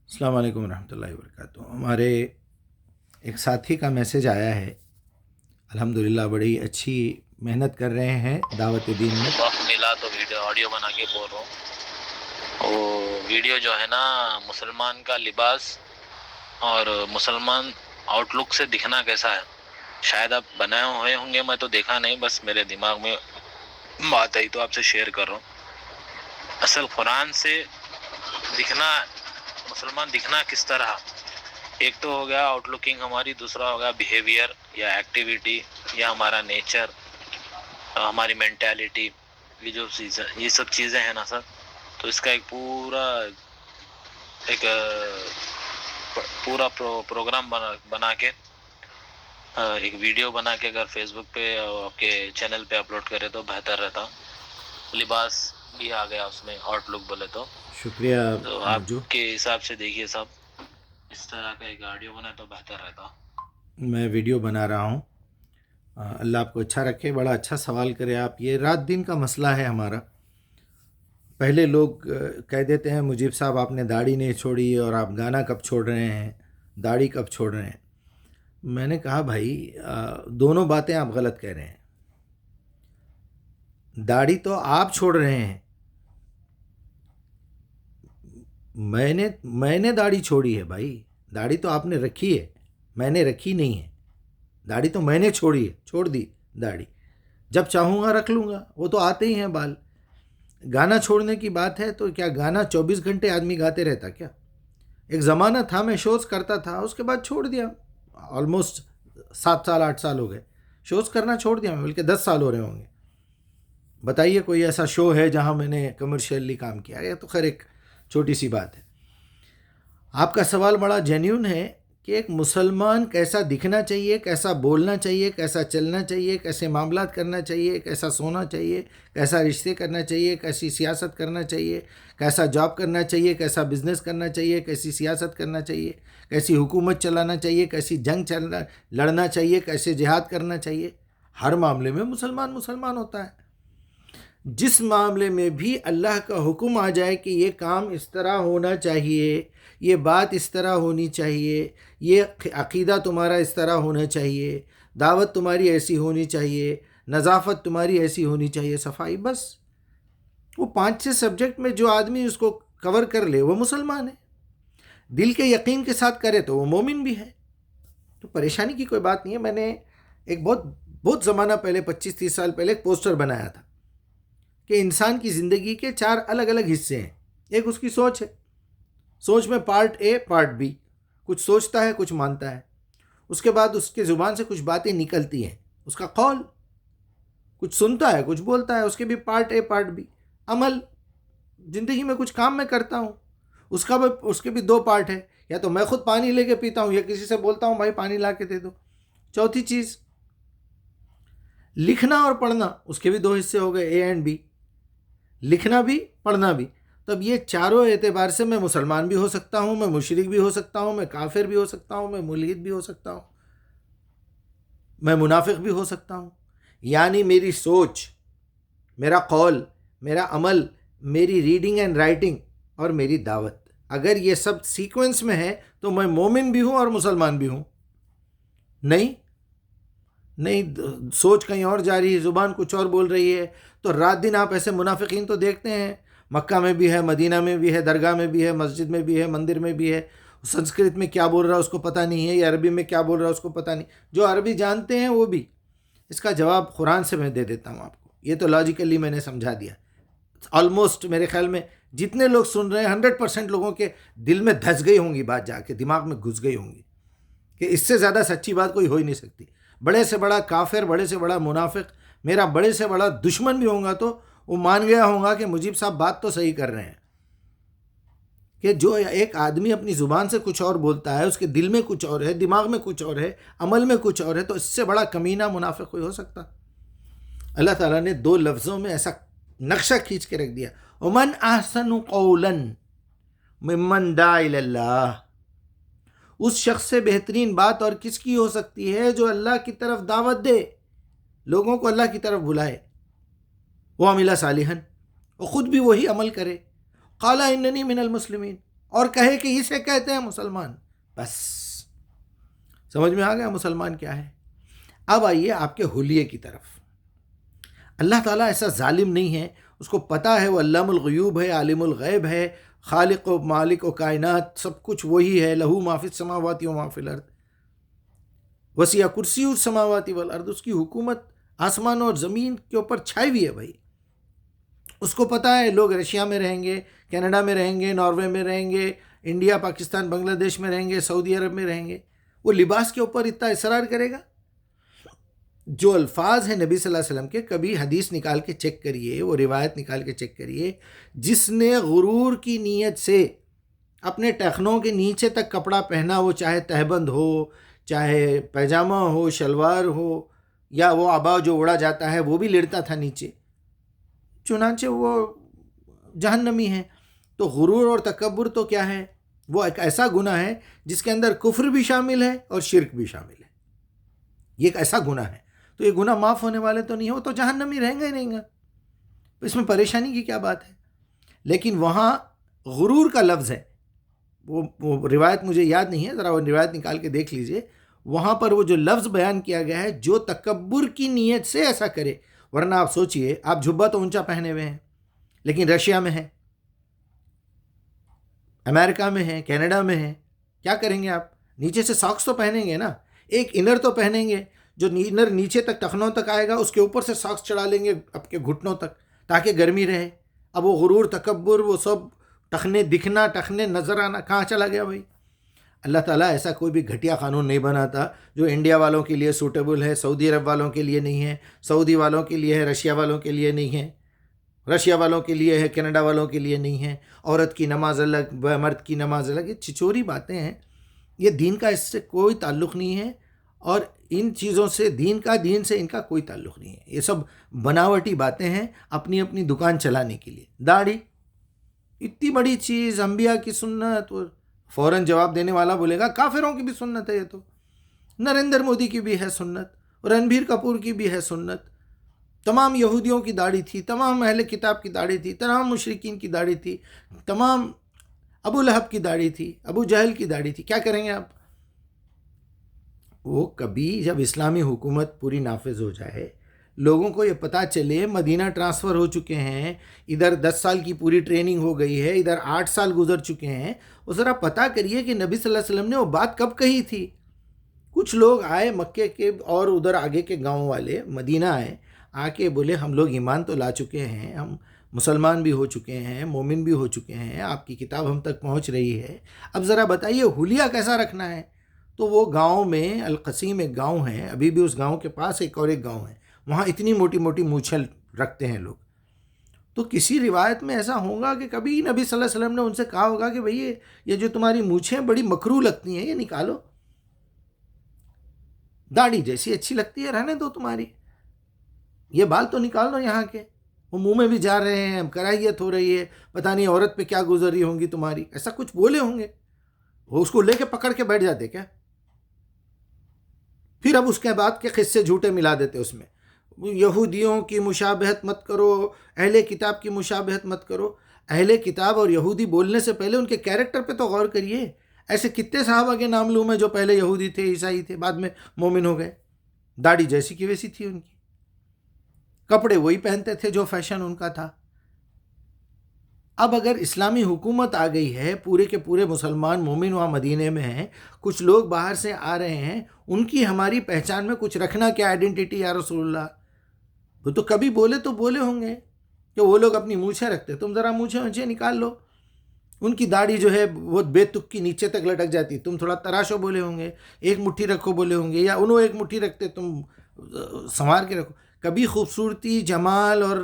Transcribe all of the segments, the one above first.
السلام علیکم ورحمۃ اللہ وبرکاتہ۔ ہمارے ایک ساتھی کا میسج آیا ہے، الحمدللہ بڑی اچھی محنت کر رہے ہیں دعوت دین میں۔ وقت ملا تو ویڈیو آڈیو بنا کے بول رہا ہوں۔ وہ ویڈیو جو ہے نا، مسلمان کا لباس اور مسلمان آؤٹ لک سے دکھنا کیسا ہے، شاید آپ بنائے ہوئے ہوں گے، میں تو دیکھا نہیں، بس میرے دماغ میں بات آئی تو آپ سے شیئر کر رہا ہوں۔ اصل قرآن سے دکھنا، مسلمان دکھنا کس طرح، ایک تو ہو گیا آؤٹ لکنگ ہماری، دوسرا ہو گیا بیہیویئر یا ایکٹیویٹی یا ہمارا نیچر، ہماری مینٹیلٹی، یہ جو چیزیں، یہ سب چیزیں ہیں نا سر، تو اس کا ایک پورا پروگرام بنا کے، ایک ویڈیو بنا کے اگر فیس بک پہ آپ کے چینل پہ اپلوڈ کرے تو بہتر رہتا۔ لباس بھی آ گیا اس میں، آؤٹ لک بولے تو شکریہ آپ نجو، کے حساب سے دیکھیے صاحب، اس طرح کا ایک آڈیو بنا تو بہتر رہتا۔ میں ویڈیو بنا رہا ہوں۔ اللہ آپ کو اچھا رکھے، بڑا اچھا سوال کرے آپ۔ یہ رات دن کا مسئلہ ہے ہمارا۔ پہلے لوگ کہہ دیتے ہیں مجیب صاحب آپ نے داڑھی نہیں چھوڑی اور آپ گانا کب چھوڑ رہے ہیں، داڑھی کب چھوڑ رہے ہیں۔ میں نے کہا بھائی دونوں باتیں آپ غلط کہہ رہے ہیں۔ داڑھی تو آپ چھوڑ رہے ہیں، میں نے داڑھی چھوڑی ہے بھائی۔ داڑھی تو آپ نے رکھی ہے، میں نے رکھی نہیں ہے۔ داڑھی تو میں نے چھوڑی ہے، چھوڑ دی داڑھی، جب چاہوں گا رکھ لوں گا، وہ تو آتے ہی ہیں بال۔ گانا چھوڑنے کی بات ہے تو کیا گانا 24 گھنٹے آدمی گاتے رہتا کیا؟ ایک زمانہ تھا میں شوز کرتا تھا، اس کے بعد چھوڑ دیا۔ آلموسٹ 7 سال 8 سال ہو گئے شوز کرنا چھوڑ دیا، میں بلکہ 10 سال ہو رہے ہوں گے۔ بتائیے کوئی ایسا شو ہے جہاں میں نے کمرشیلی کام کیا؟ یہ تو خیر ایک چھوٹی سی بات ہے۔ آپ کا سوال بڑا جینیون ہے کہ ایک مسلمان کیسا دکھنا چاہیے، کیسا بولنا چاہیے، کیسا چلنا چاہیے، کیسے معاملات کرنا چاہیے، کیسا سونا چاہیے، کیسا رشتے کرنا چاہیے، کیسی سیاست کرنا چاہیے، کیسا جاب کرنا چاہیے، کیسا بزنس کرنا چاہیے، کیسی سیاست کرنا چاہیے، کیسی حکومت چلانا چاہیے، کیسی جنگ لڑنا چاہیے، کیسے جہاد کرنا چاہیے۔ ہر معاملے میں مسلمان ہوتا ہے۔ جس معاملے میں بھی اللہ کا حکم آ جائے کہ یہ کام اس طرح ہونا چاہیے، یہ بات اس طرح ہونی چاہیے، یہ عقیدہ تمہارا اس طرح ہونا چاہیے، دعوت تمہاری ایسی ہونی چاہیے، نظافت تمہاری ایسی ہونی چاہیے، صفائی، بس وہ 5-6 سبجیکٹ میں جو آدمی اس کو کور کر لے وہ مسلمان ہے۔ دل کے یقین کے ساتھ کرے تو وہ مومن بھی ہے۔ تو پریشانی کی کوئی بات نہیں ہے۔ میں نے ایک بہت زمانہ پہلے، 25-30 سال پہلے ایک پوسٹر بنایا تھا کہ انسان کی زندگی کے 4 الگ الگ حصے ہیں۔ ایک اس کی سوچ ہے، سوچ میں پارٹ اے پارٹ بی، کچھ سوچتا ہے کچھ مانتا ہے۔ اس کے بعد اس کے زبان سے کچھ باتیں نکلتی ہیں، اس کا قول، کچھ سنتا ہے کچھ بولتا ہے، اس کے بھی پارٹ اے پارٹ بی۔ عمل، زندگی میں کچھ کام میں کرتا ہوں، اس کے بھی 2 پارٹ ہے، یا تو میں خود پانی لے کے پیتا ہوں یا کسی سے بولتا ہوں بھائی پانی لا کے دے دو۔ چوتھی چیز لکھنا اور پڑھنا، اس کے بھی 2 حصے ہو گئے، اے اینڈ بی، لکھنا بھی پڑھنا بھی۔ تب یہ چاروں اعتبار سے میں مسلمان بھی ہو سکتا ہوں، میں مشرک بھی ہو سکتا ہوں، میں کافر بھی ہو سکتا ہوں، میں ملحد بھی ہو سکتا ہوں، میں منافق بھی ہو سکتا ہوں۔ یعنی میری سوچ، میرا قول، میرا عمل، میری ریڈنگ اینڈ رائٹنگ اور میری دعوت، اگر یہ سب سیکوینس میں ہے تو میں مومن بھی ہوں اور مسلمان بھی ہوں۔ نہیں، سوچ کہیں اور جا رہی ہے، زبان کچھ اور بول رہی ہے، تو رات دن آپ ایسے منافقین تو دیکھتے ہیں، مکہ میں بھی ہے، مدینہ میں بھی ہے، درگاہ میں بھی ہے، مسجد میں بھی ہے، مندر میں بھی ہے، سنسکرت میں کیا بول رہا ہے اس کو پتہ نہیں ہے، یا عربی میں کیا بول رہا ہے اس کو پتہ نہیں۔ جو عربی جانتے ہیں وہ بھی۔ اس کا جواب قرآن سے میں دے دیتا ہوں آپ کو، یہ تو لاجیکلی میں نے سمجھا دیا۔ آلموسٹ میرے خیال میں جتنے لوگ سن رہے ہیں 100% لوگوں کے دل میں دھس گئی ہوں گی بات، جا کے دماغ میں گھس گئی ہوں گی کہ اس سے زیادہ سچی بات کوئی ہو ہی نہیں سکتی۔ بڑے سے بڑا کافر، بڑے سے بڑا منافق، میرا بڑے سے بڑا دشمن بھی ہوگا تو وہ مان گیا ہوگا کہ مجیب صاحب بات تو صحیح کر رہے ہیں، کہ جو ایک آدمی اپنی زبان سے کچھ اور بولتا ہے، اس کے دل میں کچھ اور ہے، دماغ میں کچھ اور ہے، عمل میں کچھ اور ہے، تو اس سے بڑا کمینہ منافق کوئی ہو سکتا؟ اللہ تعالیٰ نے 2 لفظوں میں ایسا نقشہ کھینچ کے رکھ دیا، وَمَنْ أَحْسَنُ قَوْلًا مِمَّنْ دَعَا إِلَى اللَّهِ۔ اس شخص سے بہترین بات اور کس کی ہو سکتی ہے جو اللہ کی طرف دعوت دے، لوگوں کو اللہ کی طرف بلائے، وَعَمِلَ صَالِحًا، اور خود بھی وہی عمل کرے، قَالَ إِنَّنِي مِنَ الْمُسْلِمِينَ، اور کہے کہ اسے کہتے ہیں مسلمان. بس سمجھ میں آ گیا مسلمان کیا ہے. اب آئیے آپ کے حلیے کی طرف. اللہ تعالیٰ ایسا ظالم نہیں ہے، اس کو پتہ ہے وہ علام الغیوب ہے، عالم الغیب ہے، خالق و مالک و کائنات، سب کچھ وہی ہے. لہو ما فی السماوات و ما فی الارض، وسیع کرسی السماوات والارض. اس کی حکومت آسمان اور زمین کے اوپر چھائی ہوئی ہے بھائی. اس کو پتہ ہے لوگ رشیا میں رہیں گے، کینیڈا میں رہیں گے، ناروے میں رہیں گے، انڈیا، پاکستان، بنگلہ دیش میں رہیں گے، سعودی عرب میں رہیں گے. وہ لباس کے اوپر اتنا اصرار کرے گا؟ جو الفاظ ہیں نبی صلی اللہ علیہ وسلم کے، کبھی حدیث نکال کے چیک کریے، وہ روایت نکال کے چیک کریے. جس نے غرور کی نیت سے اپنے ٹخنوں کے نیچے تک کپڑا پہنا، وہ چاہے تہبند ہو، چاہے پیجامہ ہو، شلوار ہو، یا وہ عبا جو اڑا جاتا ہے وہ بھی لڑتا تھا نیچے، چنانچہ وہ جہنمی ہے. تو غرور اور تکبر تو کیا ہے؟ وہ ایک ایسا گناہ ہے جس کے اندر کفر بھی شامل ہے اور شرک بھی شامل ہے. یہ ایک ایسا گناہ ہے. تو یہ گناہ معاف ہونے والے تو نہیں ہو، تو جہنمی رہیں گا ہی نہیں گا. اس میں پریشانی کی کیا بات ہے؟ لیکن وہاں غرور کا لفظ ہے، وہ روایت مجھے یاد نہیں ہے، ذرا وہ روایت نکال کے دیکھ لیجئے. وہاں پر وہ جو لفظ بیان کیا گیا ہے، جو تکبر کی نیت سے ایسا کرے. ورنہ آپ سوچئے، آپ جھبا تو اونچا پہنے ہوئے ہیں، لیکن رشیا میں ہے، امریکہ میں ہے، کینیڈا میں ہے، کیا کریں گے آپ؟ نیچے سے ساکس تو پہنیں گے نا، ایک انر تو پہنیں گے جو انر نیچے تک ٹخنوں تک آئے گا، اس کے اوپر سے ساکس چڑھا لیں گے آپ کے گھٹنوں تک تاکہ گرمی رہے. اب وہ غرور، تکبر، وہ سب ٹخنے دکھنا، ٹخنے نظر آنا کہاں چلا گیا بھائی؟ اللہ تعالیٰ ایسا کوئی بھی گھٹیا قانون نہیں بناتا جو انڈیا والوں کے لیے سوٹیبل ہے، سعودی عرب والوں کے لیے نہیں ہے، سعودی والوں کے لیے ہے، رشیا والوں کے لیے نہیں ہے، رشیا والوں کے لیے ہے، کینیڈا والوں کے لیے نہیں ہے. عورت کی نماز الگ، مرد کی نماز الگ. یہ چھچوری باتیں ہیں، یہ دین کا اس سے کوئی تعلق نہیں ہے، اور ان چیزوں سے دین سے ان کا کوئی تعلق نہیں ہے. یہ سب بناوٹی باتیں ہیں اپنی اپنی دکان چلانے کے لیے. داڑھی اتنی بڑی چیز، انبیاء کی سنت، فوراً جواب دینے والا بولے گا کافروں کی بھی سنت ہے. یہ تو نریندر مودی کی بھی ہے سنت، رنبیر کپور کی بھی ہے سنت. تمام یہودیوں کی داڑھی تھی، تمام اہل کتاب کی داڑھی تھی، تمام مشرکین کی داڑھی تھی، تمام ابو لہب کی داڑھی تھی، ابو جہل کی داڑھی تھی. کیا کریں گے آپ؟ وہ کبھی جب اسلامی حکومت پوری نافذ ہو جائے، لوگوں کو یہ پتہ چلے مدینہ ٹرانسفر ہو چکے ہیں، ادھر 10 سال کی پوری ٹریننگ ہو گئی ہے، ادھر 8 سال گزر چکے ہیں، وہ ذرا پتہ کریے کہ نبی صلی اللہ علیہ وسلم نے وہ بات کب کہی تھی. کچھ لوگ آئے مکے کے اور ادھر آگے کے گاؤں والے، مدینہ آئے، آ کے بولے ہم لوگ ایمان تو لا چکے ہیں، ہم مسلمان بھی ہو چکے ہیں، مومن بھی ہو چکے ہیں، آپ کی کتاب ہم تک پہنچ رہی ہے، اب ذرا بتائیے حلیہ کیسا رکھنا ہے. تو وہ گاؤں میں القسیم ایک گاؤں ہے، ابھی بھی اس گاؤں کے پاس ایک اور ایک گاؤں ہے، وہاں اتنی موٹی موٹی مونچھیں رکھتے ہیں لوگ. تو کسی روایت میں ایسا ہوگا کہ کبھی نبی صلی اللہ علیہ وسلم نے ان سے کہا ہوگا کہ بھئی یہ جو تمہاری مونچھیں بڑی مکروہ لگتی ہیں، یہ نکالو، داڑھی جیسی اچھی لگتی ہے رہنے دو، تمہاری یہ بال تو نکال دو یہاں کے. وہ منہ میں بھی جا رہے ہیں، کراہیت ہو رہی ہے، پتہ نہیں عورت پہ کیا گزر رہی ہوں گی تمہاری، ایسا کچھ بولے ہوں گے. وہ اس کو لے کے پکڑ کے بیٹھ جاتے کیا؟ پھر اب اس کے بعد کے قصے جھوٹے ملا دیتے اس میں. یہودیوں کی مشابہت مت کرو، اہل کتاب کی مشابہت مت کرو. اہل کتاب اور یہودی بولنے سے پہلے ان کے کیریکٹر پہ تو غور کریے. ایسے کتنے صحابہ کے نام لوں میں جو پہلے یہودی تھے، عیسائی تھے، بعد میں مومن ہو گئے. داڑھی جیسی کی ویسی تھی ان کی، کپڑے وہی پہنتے تھے جو فیشن ان کا تھا. اب اگر اسلامی حکومت آ گئی ہے، پورے کے پورے مسلمان مومن وہاں مدینے میں ہیں، کچھ لوگ باہر سے آ رہے ہیں، ان کی ہماری پہچان میں کچھ رکھنا کیا آئیڈینٹی یا رسول اللہ. وہ تو کبھی بولے تو بولے ہوں گے کہ وہ لوگ اپنی مونچھیں رکھتے، تم ذرا مونچھیں نکال لو. ان کی داڑھی جو ہے وہ بے تک کی نیچے تک لٹک جاتی، تم تھوڑا تراشو بولے ہوں گے، ایک مٹھی رکھو بولے ہوں گے، یا انہوں ایک مٹھی رکھتے، تم سنوار کے رکھو. کبھی خوبصورتی، جمال اور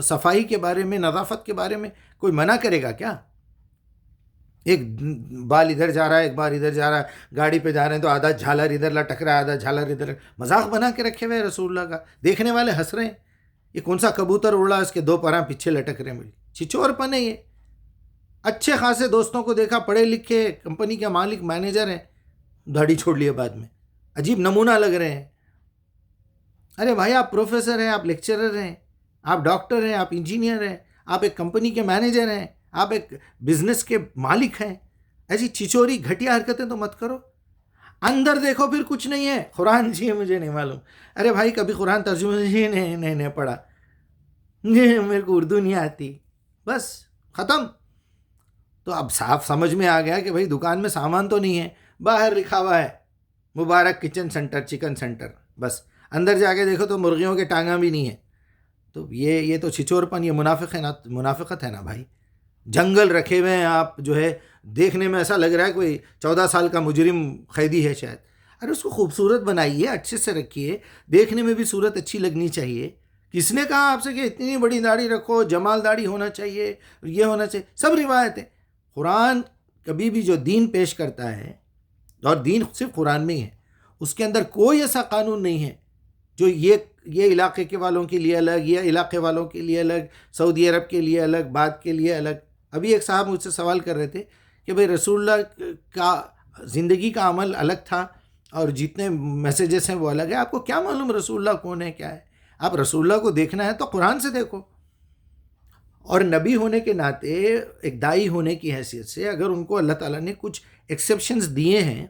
صفائی کے بارے میں، نظافت کے بارے میں کوئی منع کرے گا کیا؟ ایک بال ادھر جا رہا ہے، ایک بار ادھر جا رہا ہے، گاڑی پہ جا رہے ہیں تو آدھا جھالر ادھر لٹک رہا ہے، آدھا جھالر ادھر، مذاق بنا کے رکھے ہوئے رسول اللہ کا. دیکھنے والے ہنس رہے ہیں، یہ کون سا کبوتر اڑ رہا ہے، اس کے 2 پراں پیچھے لٹک رہے ہیں. چھچور پن ہے یہ. اچھے خاصے دوستوں کو دیکھا، پڑھے لکھے، کمپنی کے مالک، مینیجر ہیں، داڑھی چھوڑ لیے بعد میں، عجیب نمونہ لگ رہے ہیں. ارے بھائی آپ پروفیسر ہیں، آپ لیکچرر ہیں، آپ ڈاکٹر ہیں، آپ انجینئر ہیں، آپ ایک کمپنی کے مینیجر ہیں، آپ ایک بزنس کے مالک ہیں. ایسی چچوری گھٹیا حرکتیں تو مت کرو. اندر دیکھو پھر کچھ نہیں ہے. قرآن جی مجھے نہیں معلوم. ارے بھائی کبھی قرآن ترجمہ جی نہیں پڑھا, میرے کو اردو نہیں آتی, بس ختم. تو اب صاف سمجھ میں آ گیا کہ بھائی دکان میں سامان تو نہیں ہے, باہر لکھا ہوا ہے مبارک کچن سینٹر, چکن سینٹر, بس اندر جا کے دیکھو تو مرغیوں کے ٹانگاں بھی نہیں ہے. تو یہ تو چھچور پن, یہ منافقت ہے نا بھائی. جنگل رکھے ہوئے ہیں آپ, جو ہے دیکھنے میں ایسا لگ رہا ہے کوئی 14 سال کا مجرم قیدی ہے شاید. ارے اس کو خوبصورت بنائیے, اچھے سے رکھیے, دیکھنے میں بھی صورت اچھی لگنی چاہیے. کس نے کہا آپ سے کہ اتنی بڑی داڑھی رکھو, جمال داڑھی ہونا چاہیے, یہ ہونا چاہیے؟ سب روایتیں. قرآن کبھی بھی جو دین پیش کرتا ہے, اور دین صرف قرآن میں ہی ہے, اس کے اندر کوئی ایسا قانون نہیں ہے جو یہ علاقے کے والوں کے لیے الگ, یہ علاقے والوں کے لیے الگ, سعودی عرب کے لیے الگ, بعد کے لیے الگ. ابھی ایک صاحب مجھ سے سوال کر رہے تھے کہ بھئی رسول اللہ کا زندگی کا عمل الگ تھا اور جتنے میسیجز ہیں وہ الگ ہے, آپ کو کیا معلوم رسول اللہ کون ہے کیا ہے؟ آپ رسول اللہ کو دیکھنا ہے تو قرآن سے دیکھو. اور نبی ہونے کے ناطے, ایک دائی ہونے کی حیثیت سے, اگر ان کو اللہ تعالیٰ نے کچھ ایکسیپشنز دیے ہیں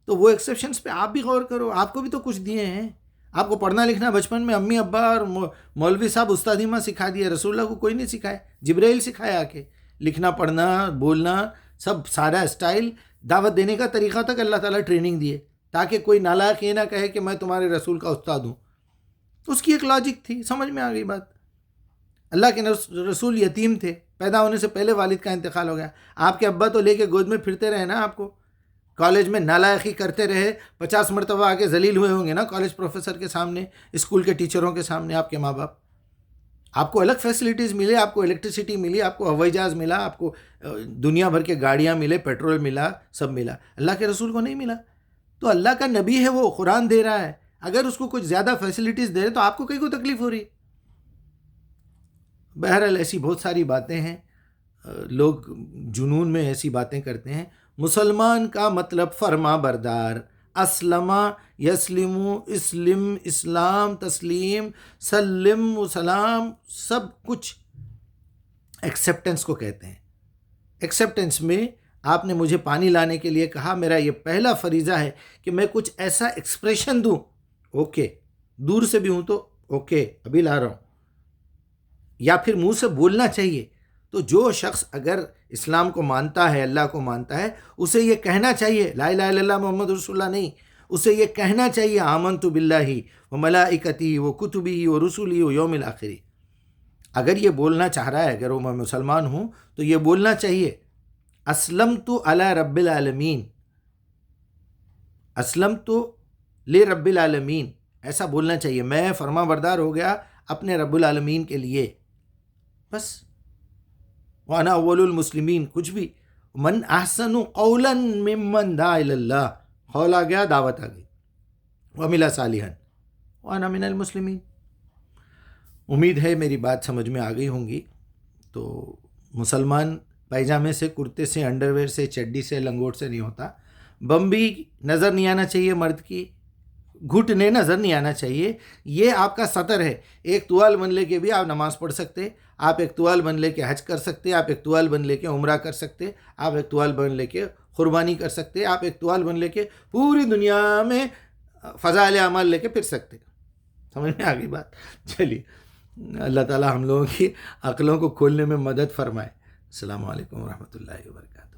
تو وہ ایکسیپشنز پہ آپ بھی غور کرو. آپ کو بھی تو کچھ دیے ہیں. آپ کو پڑھنا لکھنا بچپن میں امی ابا اور مولوی صاحب استادی ماں سکھا دیا, رسول اللہ کو کوئی نہیں سکھایا, جبرائیل سکھایا. آ کے لکھنا پڑھنا بولنا سب, سارا اسٹائل, دعوت دینے کا طریقہ تک اللہ تعالیٰ ٹریننگ دیے, تاکہ کوئی نالائق یہ نہ کہے کہ میں تمہارے رسول کا استاد ہوں. اس کی ایک لاجک تھی, سمجھ میں آ گئی بات. اللہ کے رسول یتیم تھے, پیدا ہونے سے پہلے والد کا انتقال ہو گیا. آپ کے ابا تو لے کے گود میں پھرتے رہے نا, آپ کو کالج میں نالائقی کرتے رہے, 50 مرتبہ آ کے ذلیل ہوئے ہوں گے نا کالج پروفیسر کے سامنے, اسکول کے ٹیچروں کے سامنے, آپ کے ماں باپ. آپ کو الگ فیسلٹیز ملے, آپ کو الیکٹریسٹی ملی, آپ کو ہوائی جہاز ملا, آپ کو دنیا بھر کے گاڑیاں ملے, پیٹرول ملا, سب ملا. اللہ کے رسول کو نہیں ملا. تو اللہ کا نبی ہے, وہ قرآن دے رہا ہے, اگر اس کو کچھ زیادہ فیسلٹیز دے رہے تو آپ کو کہیں کو تکلیف ہو رہی. بہرحال ایسی بہت ساری باتیں ہیں, لوگ جنون میں ایسی باتیں کرتے ہیں. مسلمان کا مطلب فرما بردار, اسلم یسلم, اسلم اسلام, تسلیم, سلم و سلام, سب کچھ ایکسیپٹنس کو کہتے ہیں. ایکسیپٹنس میں آپ نے مجھے پانی لانے کے لیے کہا, میرا یہ پہلا فریضہ ہے کہ میں کچھ ایسا ایکسپریشن دوں. اوکے, دور سے بھی ہوں تو اوکے, ابھی لا رہا ہوں, یا پھر منہ سے بولنا چاہیے. تو جو شخص اگر اسلام کو مانتا ہے, اللہ کو مانتا ہے, اسے یہ کہنا چاہیے لا الہ الا اللہ محمد رسول اللہ نہیں, اسے یہ کہنا چاہیے آمنت باللہ و ملائکتہ و کتبہ و رسلہ و یوم الآخر. اگر یہ بولنا چاہ رہا ہے, اگر وہ میں مسلمان ہوں تو یہ بولنا چاہیے اسلمت علی رب العالمین, اسلمت لرب العالمین, ایسا بولنا چاہیے, میں فرما بردار ہو گیا اپنے رب العالمین کے لیے, بس. وانا اول المسلمین, کچھ بھی. من احسن قولا ممن دعا الی اللہ, قول آ گیا, دعوت آ گئی. وعمل صالحا وانا من المسلمین. امید ہے میری بات سمجھ میں آ گئی ہوں گی. تو مسلمان پائجامے سے, کرتے سے, انڈر ویئر سے, چڈی سے, لنگوٹ سے نہیں ہوتا. بمبی نظر نہیں آنا چاہیے مرد کی, گھٹنے نظر نہیں آنا چاہیے. یہ آپ کا سطر ہے. ایک توال بن لے کے بھی آپ نماز پڑھ سکتے, آپ ایک توال بن لے کے حج کر سکتے, آپ ایک توال بن لے کے عمرہ کر سکتے, آپ ایک توال بن لے کے قربانی کر سکتے, آپ ایک توال بن لے کے پوری دنیا میں فضائل اعمال لے کے پھر سکتے. سمجھ میں آ گئی بات؟ چلیے, اللہ تعالی ہم لوگوں کی عقلوں کو کھولنے میں مدد فرمائے. السلام علیکم ورحمۃ اللہ وبرکاتہ.